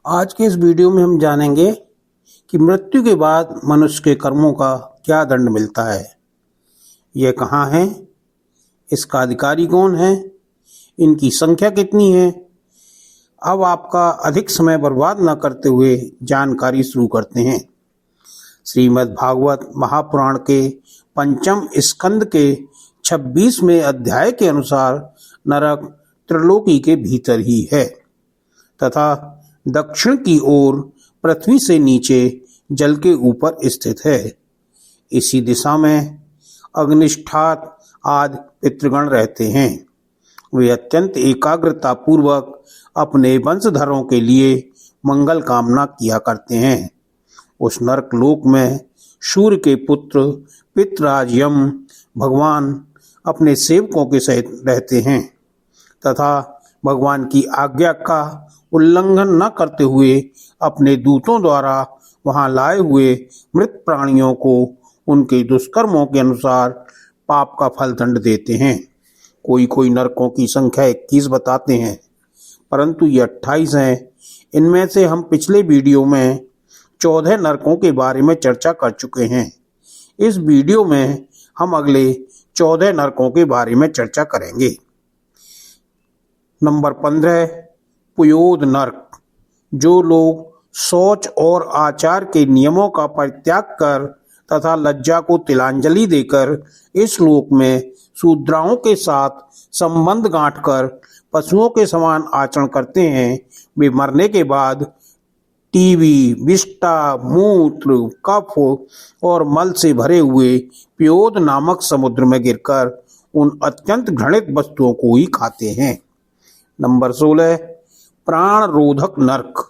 आज के इस वीडियो में हम जानेंगे कि मृत्यु के बाद मनुष्य के कर्मों का क्या दंड मिलता है। यह कहाँ है, इसका अधिकारी कौन है, इनकी संख्या कितनी है। अब आपका अधिक समय बर्बाद न करते हुए जानकारी शुरू करते हैं। श्रीमद् भागवत महापुराण के पंचम स्कंद के 26वें अध्याय के अनुसार नरक त्रिलोकी के भीतर ही है तथा दक्षिण की ओर पृथ्वी से नीचे जल के ऊपर स्थित है। इसी दिशा में अग्निष्ठात आदि पितृगण रहते हैं। वे अत्यंत एकाग्रता पूर्वक अपने वंशधरों के लिए मंगल कामना किया करते हैं। उस नरक लोक में सूर्य के पुत्र पितराज यम भगवान अपने सेवकों के सहित रहते हैं तथा भगवान की आज्ञा का उल्लंघन न करते हुए अपने दूतों द्वारा वहां लाए हुए मृत प्राणियों को उनके दुष्कर्मों के अनुसार पाप का फल दंड देते हैं। कोई नरकों की संख्या 21 बताते हैं, परंतु ये 28 हैं। इनमें से हम पिछले वीडियो में 14 नरकों के बारे में चर्चा कर चुके हैं। इस वीडियो में हम अगले 14 नरकों के बारे में चर्चा करेंगे। नंबर 15, पुयोद नरक। जो लोग शौच और आचार के नियमों का परित्याग कर तथा लज्जा को तिलांजलि देकर इस लोक में शूद्राओं के साथ संबंध गांठकर पशुओं के समान आचरण करते हैं, वे मरने के बाद टीवी, विष्टा, मूत्र, कफ और मल से भरे हुए प्योद नामक समुद्र में गिरकर उन अत्यंत घृणित वस्तुओं को ही खाते हैं। नंबर 16, प्राण रोधक नरक।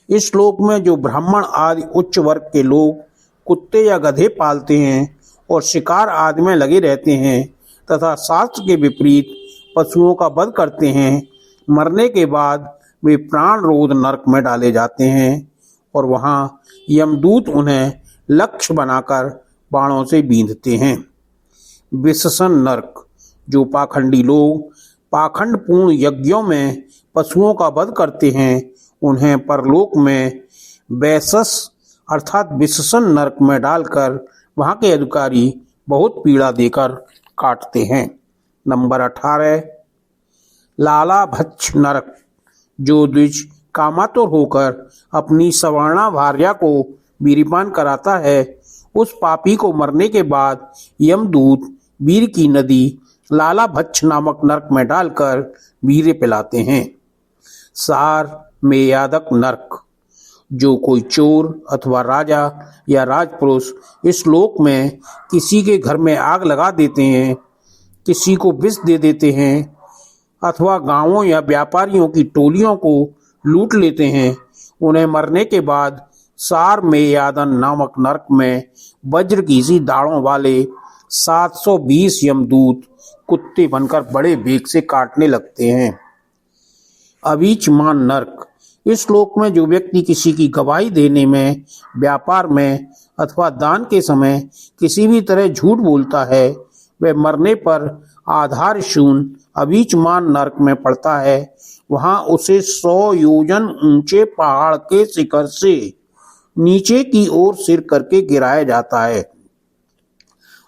इस श्लोक में जो ब्राह्मण आदि उच्च वर्ग के लोग कुत्ते या गधे पालते हैं और शिकार आदि में लगे रहते हैं तथा शास्त्र के विपरीत पशुओं का वध करते हैं, मरने के बाद वे प्राण रोध नरक में डाले जाते हैं और वहां यमदूत उन्हें लक्ष्य बनाकर बाणों से बींधते हैं। विशसन नरक। जो पाखंडी लोग पाखंड पूर्ण यज्ञों में पशुओं का वध करते हैं, उन्हें परलोक में वैसस अर्थात विशसन नरक में डालकर वहां के अधिकारी बहुत पीड़ा देकर काटते हैं। नंबर 18, लालाभच्छ नरक। जो द्विज कामातुर होकर अपनी सवर्णा भार्या को वीर्यपान कराता है, उस पापी को मरने के बाद यमदूत वीर की नदी लालाभच्छ नामक नरक में डालकर वीर्य पिलाते हैं। सार मेयादक नरक। जो कोई चोर अथवा राजा या राजपुरुष इस लोक में किसी के घर में आग लगा देते हैं, किसी को विष दे देते हैं अथवा गांवों या व्यापारियों की टोलियों को लूट लेते हैं, उन्हें मरने के बाद सार मेयादन नामक नरक में वज्र की सी दाढ़ों वाले 720 यमदूत कुत्ते बनकर बड़े वेग से काटने लगते हैं। अवीचमान नरक। इस श्लोक में जो व्यक्ति किसी की गवाही देने में, व्यापार में अथवा दान के समय किसी भी तरह झूठ बोलता है, वह मरने पर आधार शून्य अवीचमान नरक में पड़ता है। वहां उसे 100 योजन ऊंचे पहाड़ के शिखर से नीचे की ओर सिर करके गिराया जाता है।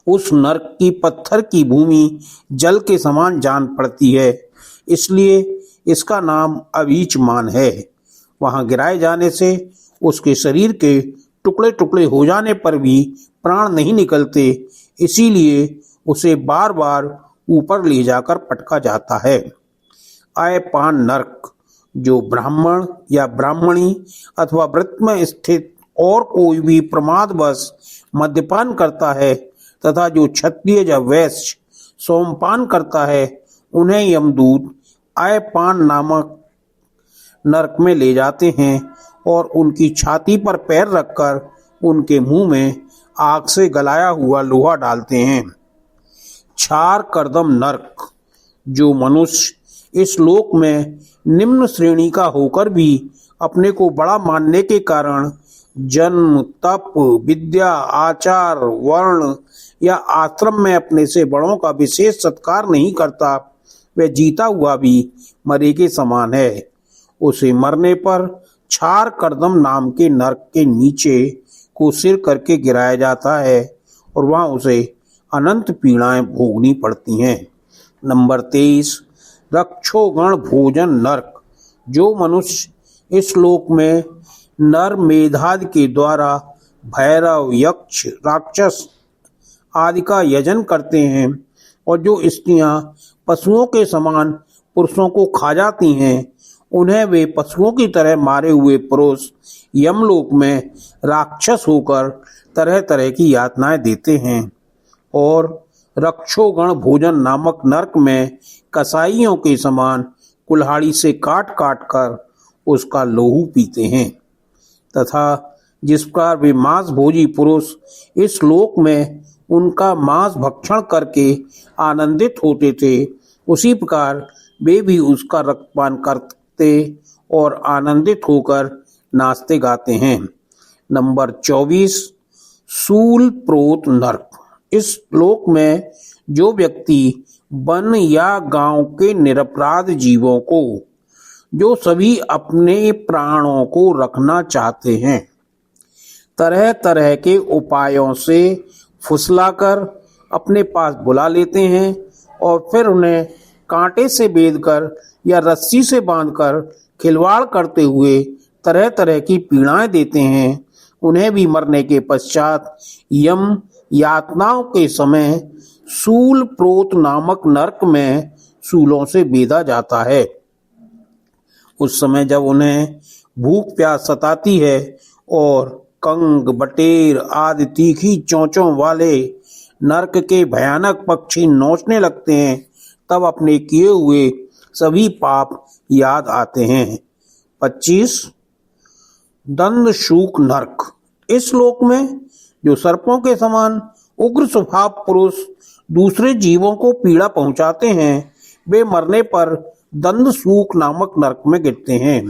उस नरक की पत्थर की भूमि जल के समान जान पड़ती है, इसलिए इसका नाम अवीचमान है। वहां गिराए जाने से उसके शरीर के टुकड़े टुकड़े हो जाने पर भी प्राण नहीं निकलते, इसीलिए उसे बार बार ऊपर ले जाकर पटका जाता है। अयपान नरक। जो ब्राह्मण या ब्राह्मणी अथवा व्रत में स्थित और कोई भी प्रमादवश मद्यपान करता है तथा जो क्षत्रिय या वैश्य सोमपान करता है, उन्हें यमदूत अयपान नामक नरक में ले जाते हैं और उनकी छाती पर पैर रखकर उनके मुंह में आग से गलाया हुआ लोहा डालते हैं। क्षार कर्दम नरक। जो मनुष्य इस लोक में निम्न श्रेणी का होकर भी अपने को बड़ा मानने के कारण जन्म, तप, विद्या, आचार, वर्ण या आश्रम में अपने से बड़ों का विशेष सत्कार नहीं करता, वह जीता हुआ भी मरे के समान है। उसे मरने पर छार करदम नाम के नरक के नीचे को सिर करके गिराया जाता है और वहां उसे अनंत पीड़ाएं भोगनी पड़ती हैं। नंबर 23, रक्षोगण भोजन नरक। जो मनुष्य इस लोक में नर मेधादि के द्वारा भैरव, यक्ष, राक्षस आदि का यजन करते हैं और जो स्त्रियां पशुओं के समान पुरुषों को खा जाती हैं, उन्हें वे पशुओं की तरह मारे हुए पुरुष यमलोक में राक्षस होकर तरह तरह की यातनाएं देते हैं और रक्षोगण भोजन नामक नरक में कसाईयों के समान कुल्हाड़ी से काट काट कर उसका लोहू पीते हैं तथा जिस प्रकार वे मांस भोजी पुरुष इस लोक में उनका मांस भक्षण करके आनंदित होते थे, उसी प्रकार वे भी उसका रक्तपान करते और आनंदित होकर नाचते गाते हैं। नंबर 24, सूल प्रोत नरक। इस लोक में जो व्यक्ति वन या गांव के निरपराध जीवों को, जो सभी अपने प्राणों को रखना चाहते हैं, तरह तरह के उपायों से फुसलाकर अपने पास बुला लेते हैं और फिर उन्हें कांटे से बेधकर या रस्सी से बांधकर खिलवाड़ करते हुए तरह तरह की पीड़ाएं देते हैं, उन्हें भी मरने के पश्चात यम यातनाओं के समय सूल प्रोत नामक नरक में सूलों से बेधा जाता है। उस समय जब उन्हें भूख प्यास सताती है और कंग, बटेर आदि तीखी चोंचों वाले नरक के भयानक पक्षी नोचने लगते हैं, तब अपने किए हुए सभी पाप याद आते हैं। 25, दंड शूक नरक। इस लोक में जो सर्पों के समान उग्र स्वभाव पुरुष दूसरे जीवों को पीड़ा पहुंचाते हैं, वे मरने पर दंड शूक नामक नरक में गिरते हैं।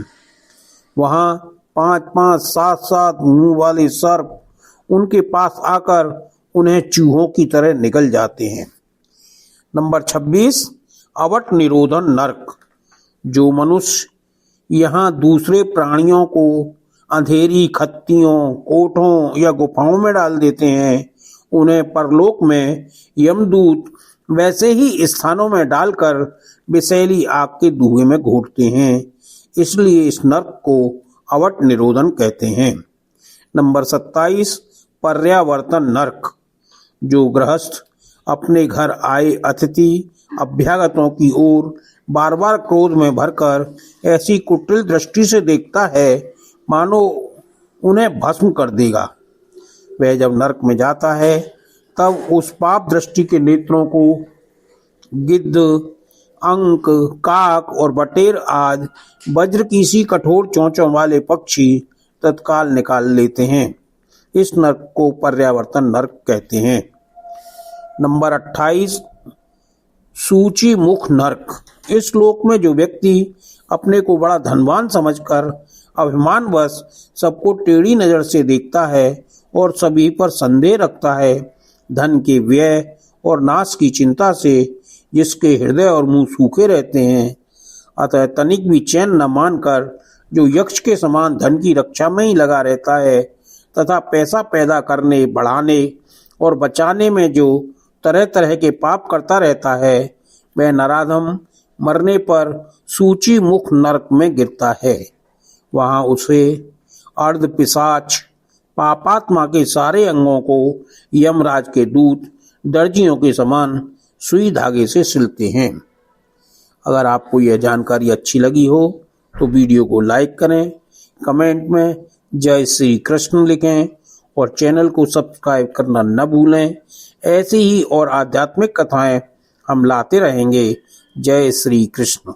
वहां 5-5, 7-7 मुंह वाले सर्प उनके पास आकर उन्हें चूहों की तरह निगल जाते हैं। नंबर 26, अवट निरोधन नरक। जो मनुष्य यहाँ दूसरे प्राणियों को अंधेरी खत्तियों, कोठों या गुफाओं में डाल देते हैं, उन्हें परलोक में यमदूत वैसे ही स्थानों में डालकर विषैली आग के धुएं में घोटते हैं, इसलिए इस नरक को अवट निरोधन कहते हैं। नंबर 27, पर्यावर्तन नरक। जो गृहस्थ अपने घर आए अतिथि अभ्यागतों की ओर बार बार क्रोध में भरकर ऐसी कुटिल दृष्टि से देखता है मानो उन्हें भस्म कर देगा, वह जब नरक में जाता है तब उस पाप दृष्टि के नेत्रों को गिद्ध, अंक, काक और बटेर आदि वज्र की सी कठोर चोंचों वाले पक्षी तत्काल निकाल लेते हैं। इस नरक को पर्यावर्तन नरक कहते हैं। नंबर 28, सूची मुख नरक। इस लोक में जो व्यक्ति अपने को बड़ा धनवान समझकर अभिमानवश सबको टेढ़ी नजर से देखता है और सभी पर संदेह रखता है, धन के व्यय और नाश की चिंता से जिसके हृदय और मुंह सूखे रहते हैं, अतः तनिक भी चैन न मानकर जो यक्ष के समान धन की रक्षा में ही लगा रहता है तथा पैसा पैदा करने, बढ़ाने और बचाने में जो तरह तरह के पाप करता रहता है, वह नराधम मरने पर सूची मुख नरक में गिरता है। वहां उसे अर्ध पिशाच पापात्मा के सारे अंगों को यमराज के दूत दर्जियों के समान सुई धागे से सिलते हैं। अगर आपको यह जानकारी अच्छी लगी हो तो वीडियो को लाइक करें, कमेंट में जय श्री कृष्ण लिखें और चैनल को सब्सक्राइब करना न भूलें। ऐसी ही और आध्यात्मिक कथाएं हम लाते रहेंगे। जय श्री कृष्ण।